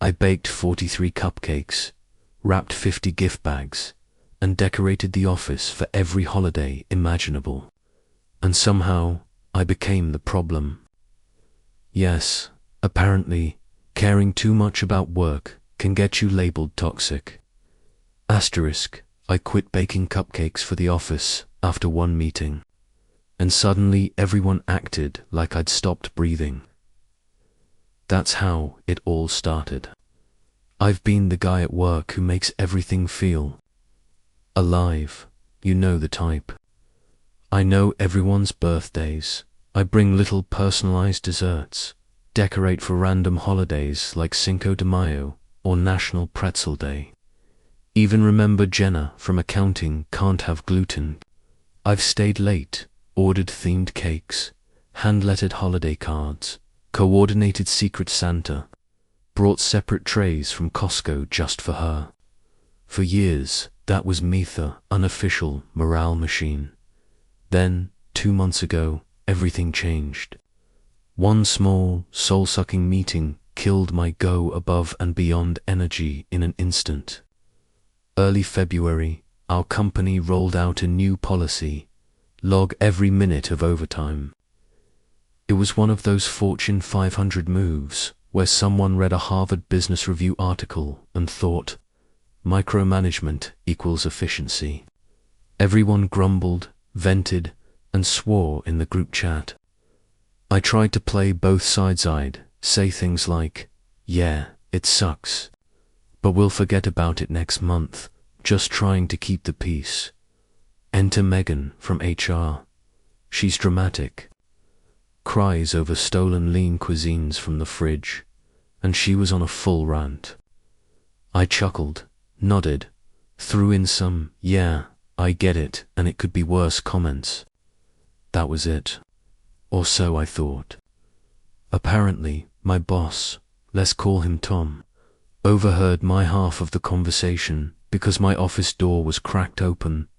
I baked 43 cupcakes, wrapped 50 gift bags, and decorated the office for every holiday imaginable. And somehow, I became the problem. Yes, apparently, caring too much about work can get you labeled toxic. Asterisk, I quit baking cupcakes for the office after one meeting, and suddenly everyone acted like I'd stopped breathing. That's how it all started. I've been the guy at work who makes everything feel alive, you know the type. I know everyone's birthdays. I bring little personalized desserts, decorate for random holidays like Cinco de Mayo or National Pretzel Day. Even remember Jenna from accounting can't have gluten. I've stayed late, ordered themed cakes, hand-lettered holiday cards, coordinated Secret Santa, brought separate trays from Costco just for her. For years, that was me, the unofficial morale machine. Then, 2 months ago, everything changed. One small, soul-sucking meeting killed my go above and beyond energy in an instant. Early February, our company rolled out a new policy: log every minute of overtime. It was one of those Fortune 500 moves where someone read a Harvard Business Review article and thought, micromanagement equals efficiency. Everyone grumbled, vented, and swore in the group chat. I tried to play both sides. I'd say things like, yeah, it sucks, but we'll forget about it next month, just trying to keep the peace. Enter Megan from HR. She's dramatic. Cries over stolen lean cuisines from the fridge, and she was on a full rant. I chuckled, nodded, threw in some, yeah, I get it, and it could be worse comments. That was it. Or so I thought. Apparently, my boss, let's call him Tom, overheard my half of the conversation because my office door was cracked open.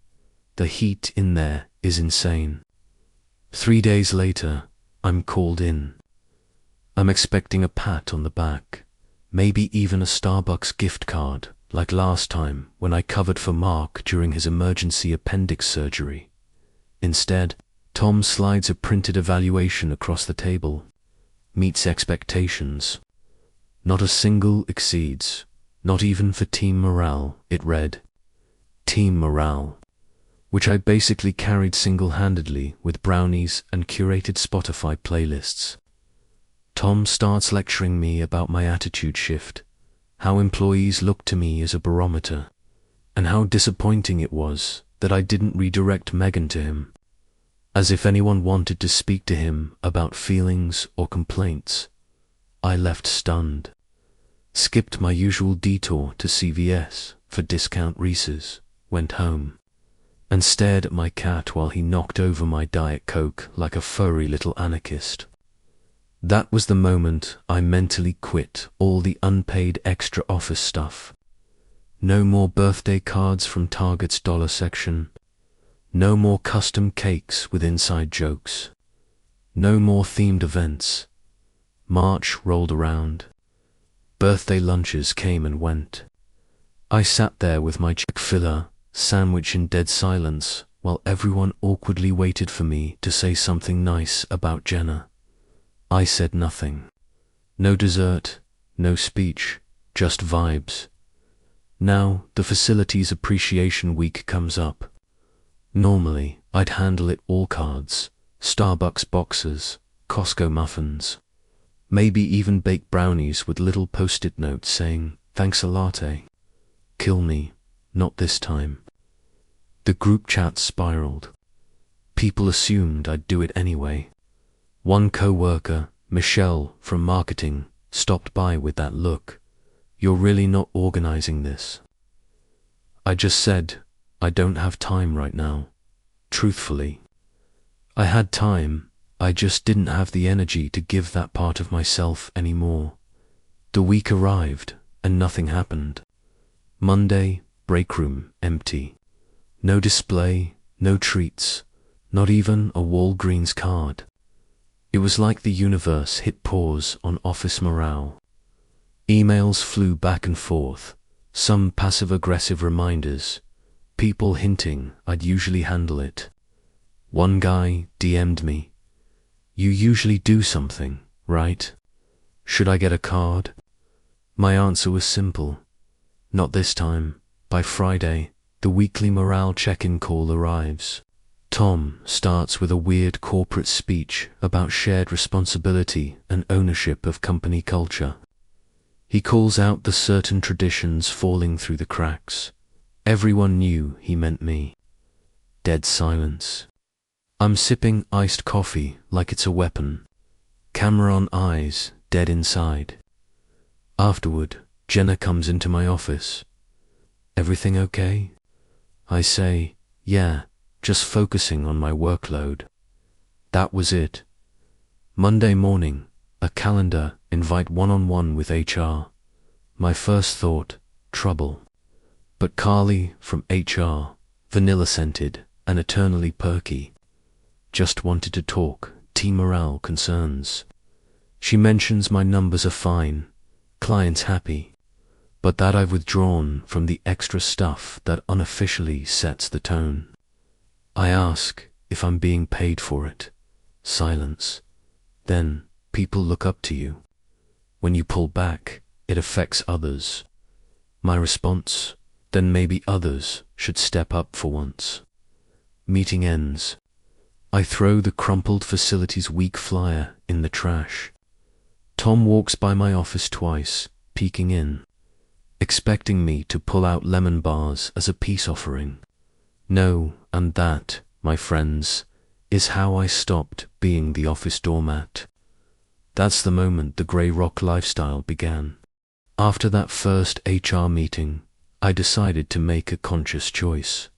The heat in there is insane. 3 days later, I'm called in. I'm expecting a pat on the back, maybe even a Starbucks gift card, like last time when I covered for Mark during his emergency appendix surgery. Instead, Tom slides a printed evaluation across the table. Meets expectations. Not a single exceeds, not even for team morale, it read. Team morale, which I basically carried single-handedly with brownies and curated Spotify playlists. Tom starts lecturing me about my attitude shift, how employees look to me as a barometer, and how disappointing it was that I didn't redirect Megan to him. As if anyone wanted to speak to him about feelings or complaints. I left stunned, skipped my usual detour to CVS for discount Reese's, went home, and stared at my cat while he knocked over my Diet Coke like a furry little anarchist. That was the moment I mentally quit all the unpaid extra office stuff. No more birthday cards from Target's dollar section. No more custom cakes with inside jokes. No more themed events. March rolled around. Birthday lunches came and went. I sat there with my Chick-fil-A sandwich in dead silence while everyone awkwardly waited for me to say something nice about Jenna. I said nothing. No dessert, no speech, just vibes. Now the facilities appreciation week comes up. Normally, I'd handle it all cards, Starbucks boxes, Costco muffins, maybe even bake brownies with little post-it notes saying, thanks a latte. Kill me, not this time. The group chat spiraled. People assumed I'd do it anyway. One co-worker, Michelle from marketing, stopped by with that look. You're really not organizing this. I just said, I don't have time right now. Truthfully. I had time, I just didn't have the energy to give that part of myself anymore. The week arrived, and nothing happened. Monday, break room, empty. No display, no treats, not even a Walgreens card. It was like the universe hit pause on office morale. Emails flew back and forth, some passive-aggressive reminders, people hinting I'd usually handle it. One guy DM'd me, "You usually do something, right? Should I get a card?" My answer was simple. Not this time. By Friday, the weekly morale check-in call arrives. Tom starts with a weird corporate speech about shared responsibility and ownership of company culture. He calls out the certain traditions falling through the cracks. Everyone knew he meant me. Dead silence. I'm sipping iced coffee like it's a weapon. Camera on eyes, dead inside. Afterward, Jenna comes into my office. "Everything okay?" I say, "Yeah, just focusing on my workload." That was it. Monday morning, a calendar invite one-on-one with HR. My first thought, trouble. But Qley from HR, vanilla-scented and eternally perky, just wanted to talk team morale concerns. She mentions my numbers are fine, clients happy, but that I've withdrawn from the extra stuff that unofficially sets the tone. I ask if I'm being paid for it. Silence. Then people look up to you. When you pull back, it affects others. My response, then maybe others should step up for once. Meeting ends. I throw the crumpled facilities week flyer in the trash. Tom walks by my office twice, peeking in, expecting me to pull out lemon bars as a peace offering. No, and that, my friends, is how I stopped being the office doormat. That's the moment the grey rock lifestyle began. After that first HR meeting, I decided to make a conscious choice.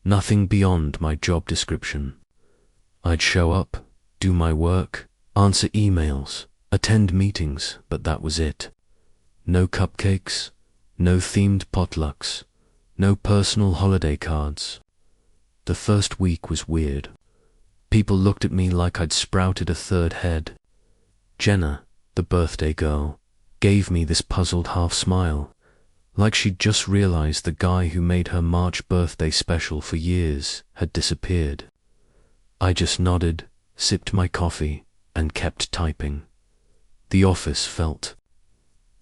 Nothing beyond my job description. I'd show up, do my work, answer emails, attend meetings, but that was it. No cupcakes, no themed potlucks, no personal holiday cards. The first week was weird. People looked at me like I'd sprouted a third head. Jenna, the birthday girl, gave me this puzzled half smile, like she'd just realized the guy who made her March birthday special for years had disappeared. I just nodded, sipped my coffee, and kept typing. The office felt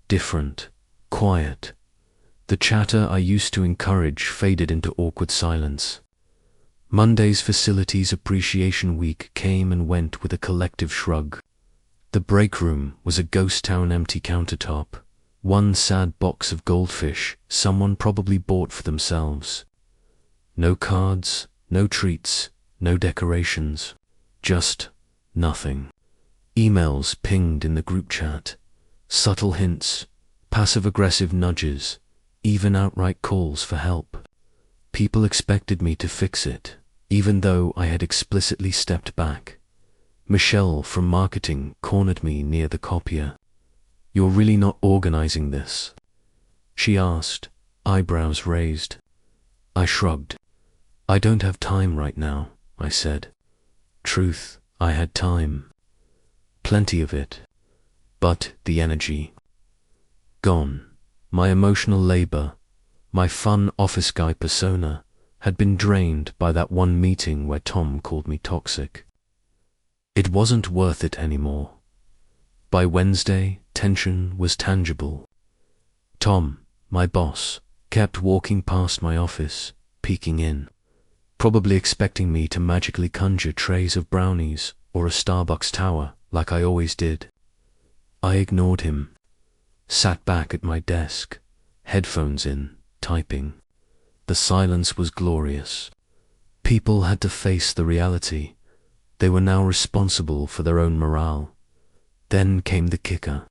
different, quiet. The chatter I used to encourage faded into awkward silence. Monday's Facilities Appreciation Week came and went with a collective shrug. The break room was a ghost town empty countertop, one sad box of goldfish someone probably bought for themselves. No cards, no treats, no decorations, just nothing. Emails pinged in the group chat, subtle hints, passive-aggressive nudges, even outright calls for help. People expected me to fix it, even though I had explicitly stepped back. Michelle from marketing cornered me near the copier. "You're really not organizing this?" she asked, eyebrows raised. I shrugged. "I don't have time right now," I said. Truth, I had time. Plenty of it. But the energy. Gone. My emotional labor, my fun office guy persona, had been drained by that one meeting where Tom called me toxic. It wasn't worth it anymore. By Wednesday, tension was tangible. Tom, my boss, kept walking past my office, peeking in, probably expecting me to magically conjure trays of brownies or a Starbucks tower like I always did. I ignored him, sat back at my desk, headphones in, typing. The silence was glorious. People had to face the reality. They were now responsible for their own morale. Then came the kicker.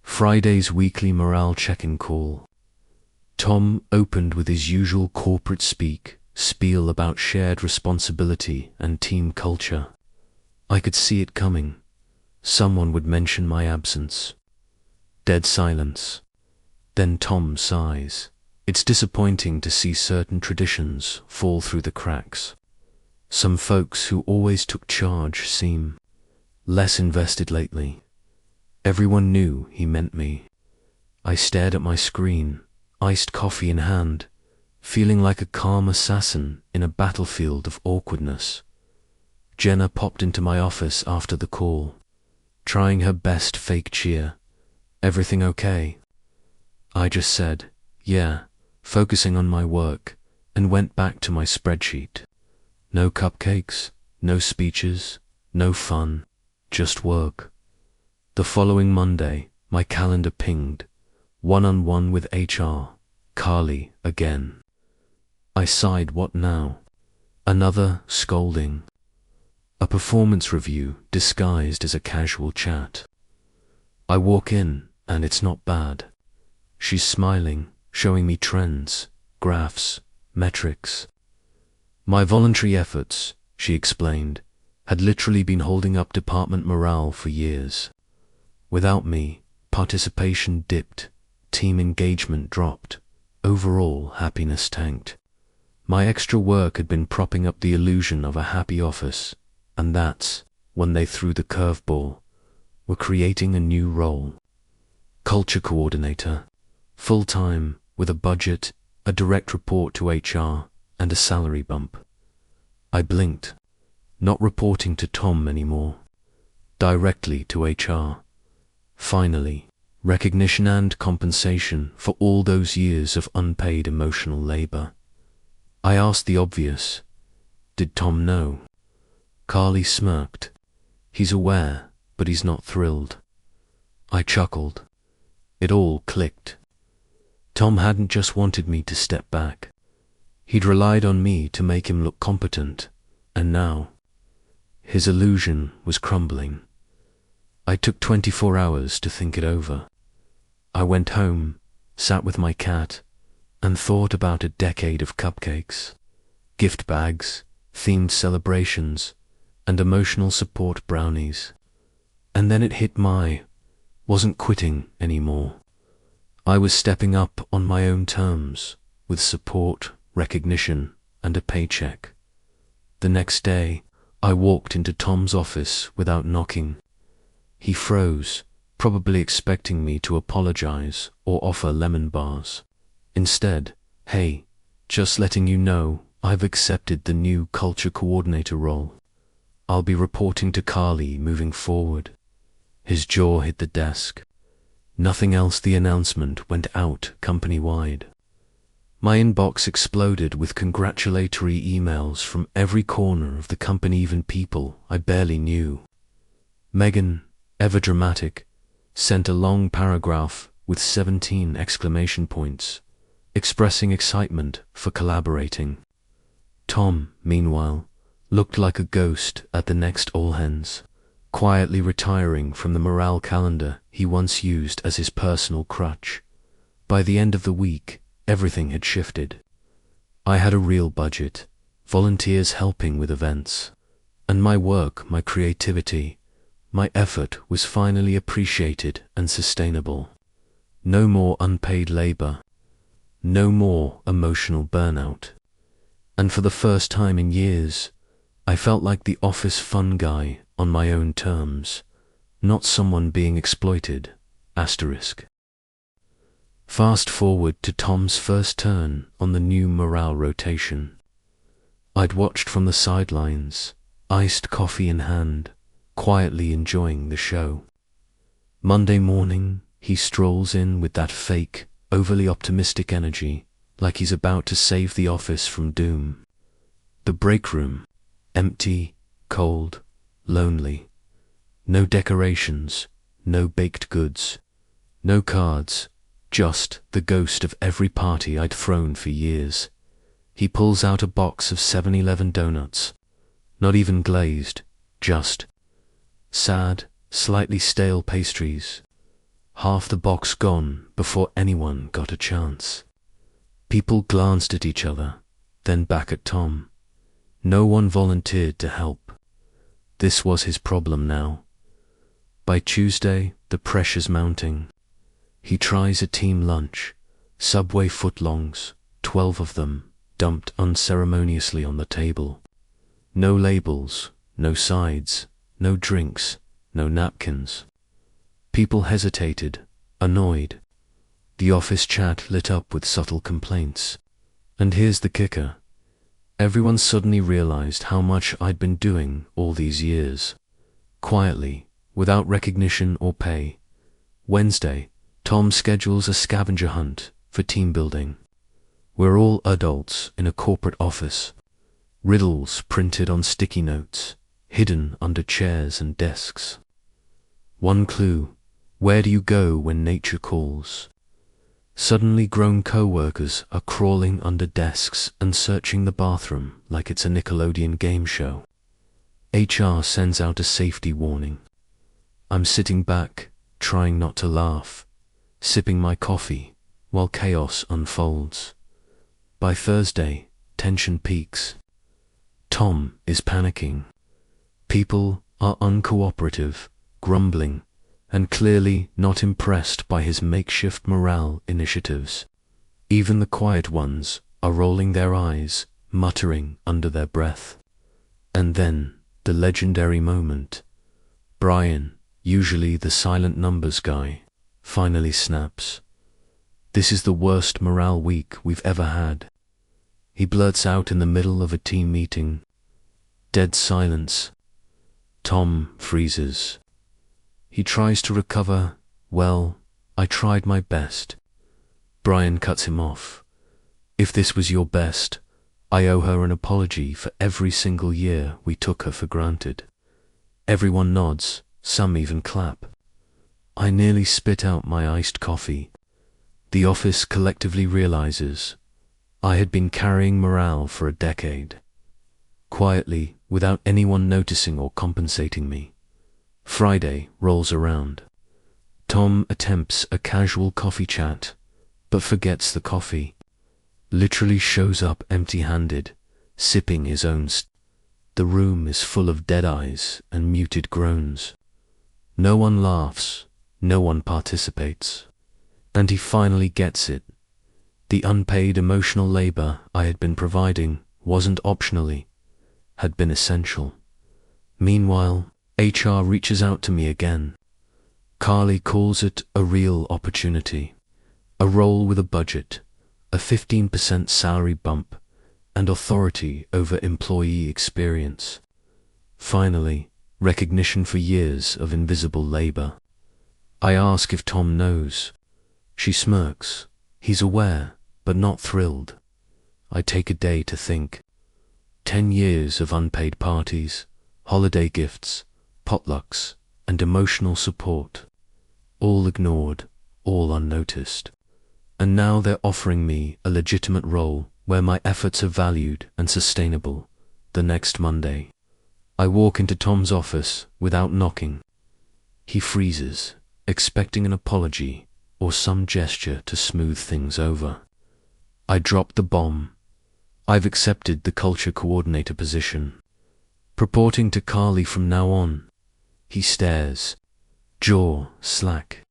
Friday's weekly morale check-in call. Tom opened with his usual corporate spiel about shared responsibility and team culture. I could see it coming. Someone would mention my absence. Dead silence. Then Tom sighs. It's disappointing to see certain traditions fall through the cracks. Some folks who always took charge seem less invested lately. Everyone knew he meant me. I stared at my screen, iced coffee in hand, feeling like a calm assassin in a battlefield of awkwardness. Jenna popped into my office after the call, trying her best fake cheer. "Everything okay?" I just said, "Yeah," focusing on my work, and went back to my spreadsheet. No cupcakes, no speeches, no fun, just work. The following Monday, my calendar pinged, one-on-one with HR, Qley again. I sighed, what now? Another scolding. A performance review disguised as a casual chat. I walk in, and it's not bad. She's smiling, showing me trends, graphs, metrics. My voluntary efforts, she explained, had literally been holding up department morale for years. Without me, participation dipped, team engagement dropped, overall happiness tanked. My extra work had been propping up the illusion of a happy office, and that's when they threw the curveball. We're creating a new role. Culture coordinator, full-time, with a budget, a direct report to HR, and a salary bump. I blinked, not reporting to Tom anymore, directly to HR. Finally, recognition and compensation for all those years of unpaid emotional labor. I asked the obvious, did Tom know? Qley smirked. He's aware, but he's not thrilled. I chuckled. It all clicked. Tom hadn't just wanted me to step back. He'd relied on me to make him look competent, and now his illusion was crumbling. I took 24 hours to think it over. I went home, sat with my cat, and thought about a decade of cupcakes, gift bags, themed celebrations, and emotional support brownies. And then it hit wasn't quitting anymore. I was stepping up on my own terms, with support, recognition, and a paycheck. The next day, I walked into Tom's office without knocking. He froze, probably expecting me to apologize or offer lemon bars. Instead, "Hey, just letting you know, I've accepted the new culture coordinator role. I'll be reporting to Qley moving forward." His jaw hit the desk. Nothing else. The announcement went out company-wide. My inbox exploded with congratulatory emails from every corner of the company, even people I barely knew. Megan, ever dramatic, sent a long paragraph with 17 exclamation points, expressing excitement for collaborating. Tom, meanwhile, looked like a ghost at the next all-hands, quietly retiring from the morale calendar he once used as his personal crutch. By the end of the week, everything had shifted. I had a real budget, volunteers helping with events, and my work, my creativity, my effort was finally appreciated and sustainable. No more unpaid labor, no more emotional burnout. And for the first time in years, I felt like the office fun guy on my own terms, not someone being exploited. Asterisk. Fast forward to Tom's first turn on the new morale rotation. I'd watched from the sidelines, iced coffee in hand, quietly enjoying the show. Monday morning, he strolls in with that fake, overly optimistic energy, like he's about to save the office from doom. The break room, empty, cold, lonely. No decorations, no baked goods, no cards, just the ghost of every party I'd thrown for years. He pulls out a box of 7-Eleven donuts, not even glazed, just sad, slightly stale pastries. Half the box gone before anyone got a chance. People glanced at each other, then back at Tom. No one volunteered to help. This was his problem now. By Tuesday, the pressure's mounting. He tries a team lunch, Subway footlongs, 12 of them, dumped unceremoniously on the table. No labels, no sides, no drinks, no napkins. People hesitated, annoyed. The office chat lit up with subtle complaints. And here's the kicker. Everyone suddenly realized how much I'd been doing all these years. Quietly, without recognition or pay. Wednesday, Tom schedules a scavenger hunt for team building. We're all adults in a corporate office. Riddles printed on sticky notes, hidden under chairs and desks. One clue: where do you go when nature calls? Suddenly grown co-workers are crawling under desks and searching the bathroom like it's a Nickelodeon game show. HR sends out a safety warning. I'm sitting back, trying not to laugh, sipping my coffee while chaos unfolds. By Thursday, tension peaks. Tom is panicking. People are uncooperative, grumbling, and clearly not impressed by his makeshift morale initiatives. Even the quiet ones are rolling their eyes, muttering under their breath. And then, the legendary moment. Brian, usually the silent numbers guy, finally snaps. This is the worst morale week we've ever had. He blurts out in the middle of a team meeting. Dead silence. Tom freezes. He tries to recover. Well, I tried my best. Brian cuts him off. If this was your best, I owe her an apology for every single year we took her for granted. Everyone nods, some even clap. I nearly spit out my iced coffee. The office collectively realizes I had been carrying morale for a decade. Quietly, without anyone noticing or compensating me. Friday rolls around. Tom attempts a casual coffee chat, but forgets the coffee. Literally shows up empty-handed, sipping his own The room is full of dead eyes and muted groans. No one laughs, no one participates. And he finally gets it. The unpaid emotional labor I had been providing wasn't optionally, had been essential. Meanwhile, HR reaches out to me again. Qley calls it a real opportunity, a role with a budget, a 15% salary bump, and authority over employee experience. Finally, recognition for years of invisible labor. I ask if Tom knows. She smirks. He's aware, but not thrilled. I take a day to think. 10 years of unpaid parties, holiday gifts, potlucks, and emotional support. All ignored, all unnoticed. And now they're offering me a legitimate role where my efforts are valued and sustainable. The next Monday, I walk into Tom's office without knocking. He freezes, expecting an apology or some gesture to smooth things over. I drop the bomb. I've accepted the culture coordinator position. Purporting to Qley from now on. He stares, jaw slack.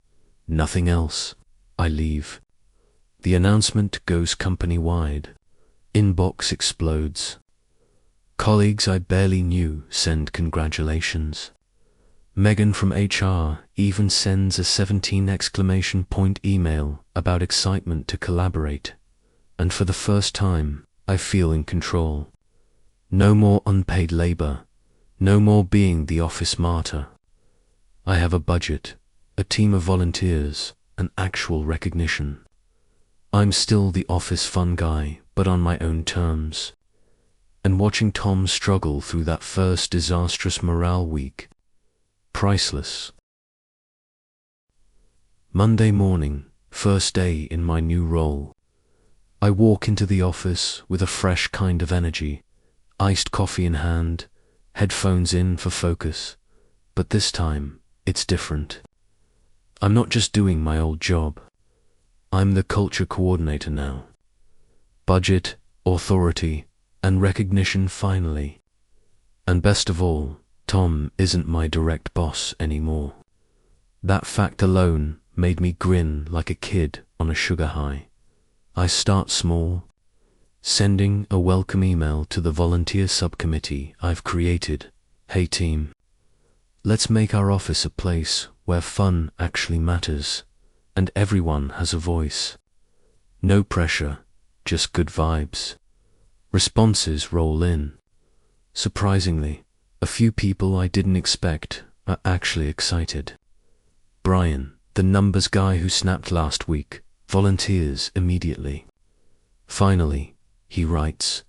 Nothing else. I leave. The announcement goes company-wide. Inbox explodes. Colleagues I barely knew send congratulations. Megan from HR even sends a 17 exclamation point email about excitement to collaborate. And for the first time, I feel in control. No more unpaid labor. No more being the office martyr. I have a budget, a team of volunteers, and actual recognition. I'm still the office fun guy, but on my own terms. And watching Tom struggle through that first disastrous morale week, priceless. Monday morning, first day in my new role. I walk into the office with a fresh kind of energy, iced coffee in hand, headphones in for focus. But this time, it's different. I'm not just doing my old job. I'm the culture coordinator now. Budget, authority, and recognition finally. And best of all, Tom isn't my direct boss anymore. That fact alone made me grin like a kid on a sugar high. I start small, sending a welcome email to the volunteer subcommittee I've created. Hey team, let's make our office a place where fun actually matters. and everyone has a voice. No pressure, just good vibes. Responses roll in. Surprisingly, a few people I didn't expect are actually excited. Brian, the numbers guy who snapped last week, volunteers immediately. Finally, he writes,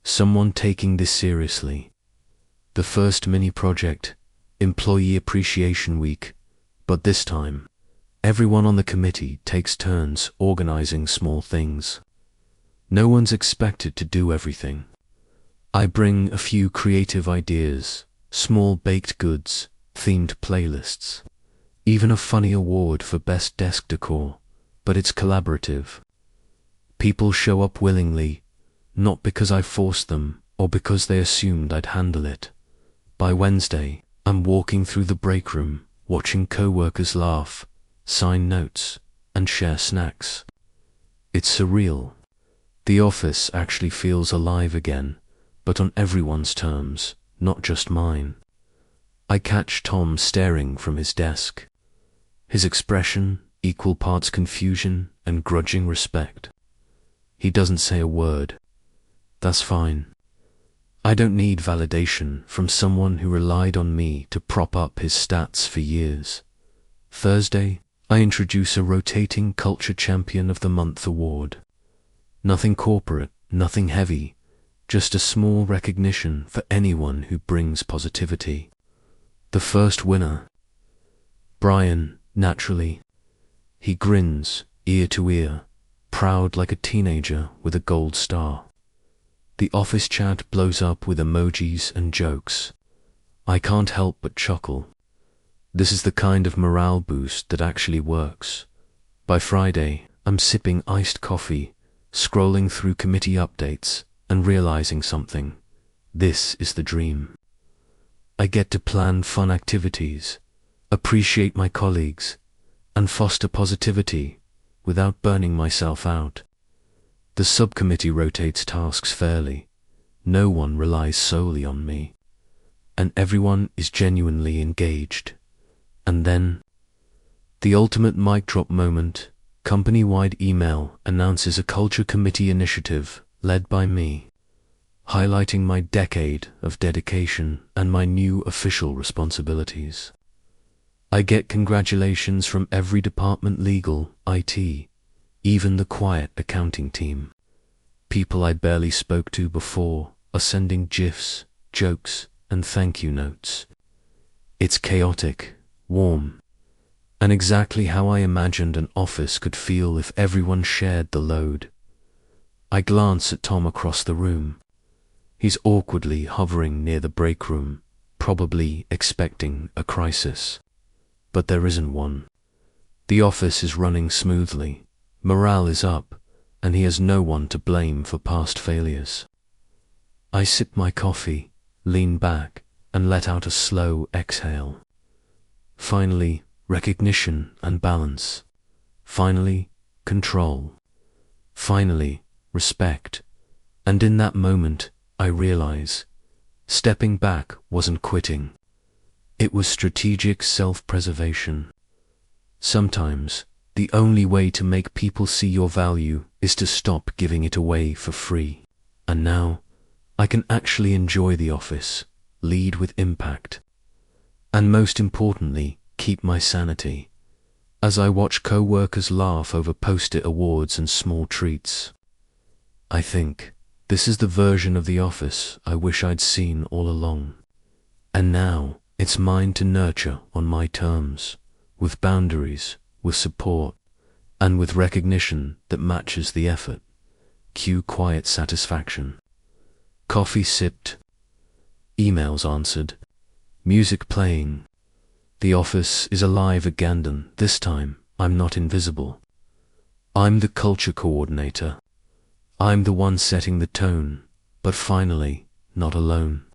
someone taking this seriously. The first mini project, Employee Appreciation Week, but this time, everyone on the committee takes turns organizing small things. No one's expected to do everything. I bring a few creative ideas, small baked goods, themed playlists, even a funny award for best desk decor, but it's collaborative. People show up willingly, not because I forced them or because they assumed I'd handle it. By Wednesday, I'm walking through the break room, watching co-workers laugh, sign notes, and share snacks. It's surreal. The office actually feels alive again, but on everyone's terms, not just mine. I catch Tom staring from his desk. His expression, equal parts confusion and grudging respect. He doesn't say a word. That's fine. I don't need validation from someone who relied on me to prop up his stats for years. Thursday, I introduce a rotating Culture Champion of the Month award. Nothing corporate, nothing heavy, just a small recognition for anyone who brings positivity. The first winner, Brian, naturally. He grins, ear to ear, proud like a teenager with a gold star. The office chat blows up with emojis and jokes. I can't help but chuckle. This is the kind of morale boost that actually works. By Friday, I'm sipping iced coffee, scrolling through committee updates, and realizing something. This is the dream. I get to plan fun activities, appreciate my colleagues, and foster positivity without burning myself out. The subcommittee rotates tasks fairly. No one relies solely on me. And everyone is genuinely engaged. And then, the ultimate mic drop moment, company-wide email announces a culture committee initiative led by me, highlighting my decade of dedication and my new official responsibilities. I get congratulations from every department, legal, IT, even the quiet accounting team. People I barely spoke to before are sending GIFs, jokes, and thank you notes. It's chaotic, warm, and exactly how I imagined an office could feel if everyone shared the load. I glance at Tom across the room. He's awkwardly hovering near the break room, probably expecting a crisis. But there isn't one. The office is running smoothly, morale is up, and he has no one to blame for past failures. I sip my coffee, lean back, and let out a slow exhale. Finally, recognition and balance. Finally, control. Finally, respect. And in that moment, I realize, stepping back wasn't quitting. It was strategic self-preservation. Sometimes, the only way to make people see your value is to stop giving it away for free. And now, I can actually enjoy the office, lead with impact, and most importantly, keep my sanity, as I watch co-workers laugh over post-it awards and small treats. I think, this is the version of the office I wish I'd seen all along. And now, it's mine to nurture on my terms, with boundaries, with support, and with recognition that matches the effort. Cue quiet satisfaction. Coffee sipped, emails answered, music playing. The office is alive again. This time, I'm not invisible. I'm the culture coordinator. I'm the one setting the tone, but finally, not alone.